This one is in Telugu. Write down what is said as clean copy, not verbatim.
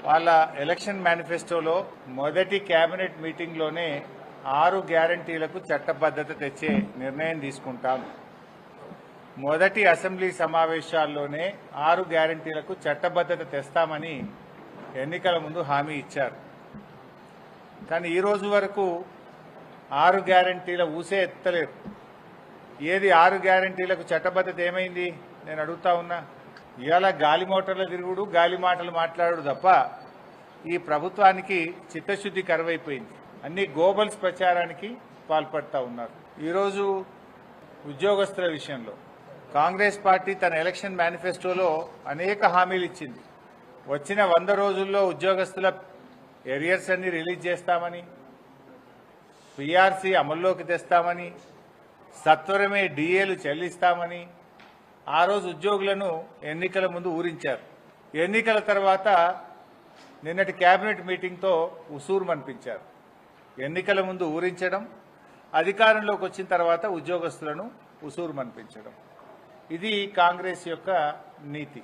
వాళ్ళ ఎలక్షన్ మేనిఫెస్టోలో మొదటి కేబినెట్ మీటింగ్లోనే 6 గ్యారంటీలకు చట్టబద్ధత తెచ్చే నిర్ణయం తీసుకుంటాం. మొదటి అసెంబ్లీ సమావేశాల్లోనే 6 గ్యారంటీలకు చట్టబద్ధత తెస్తామని ఎన్నికల ముందు హామీ ఇచ్చారు. కానీ ఈ రోజు వరకు 6 గ్యారంటీల ఊసే ఎత్తలేరు. ఏది 6 గ్యారంటీలకు చట్టబద్ధత ఏమైంది నేను అడుగుతా ఉన్నా. ఇవాళ గాలి మోటార్ల తిరుగుడు, గాలి మాటలు మాట్లాడు తప్ప ఈ ప్రభుత్వానికి చిత్తశుద్ధి కరువైపోయింది. అన్ని గోబల్స్ ప్రచారానికి పాల్పడతా ఉన్నారు. ఈరోజు ఉద్యోగస్తుల విషయంలో కాంగ్రెస్ పార్టీ తన ఎలక్షన్ మేనిఫెస్టోలో అనేక హామీలు ఇచ్చింది. వచ్చిన 100 రోజుల్లో ఉద్యోగస్తుల ఎరియర్స్ అన్ని రిలీజ్ చేస్తామని, పీఆర్సీ అమల్లోకి తెస్తామని, సత్వరమే డిఏలు చెల్లిస్తామని ఆ రోజు ఉద్యోగులను ఎన్నికల ముందు ఊరించారు. ఎన్నికల తర్వాత నిన్నటి కేబినెట్ మీటింగ్తో ఉసూరు మనిపించారు. ఎన్నికల ముందు ఊరించడం, అధికారంలోకి వచ్చిన తర్వాత ఉద్యోగస్తులను ఉసూరు మనిపించడం, ఇది కాంగ్రెస్ యొక్క నీతి.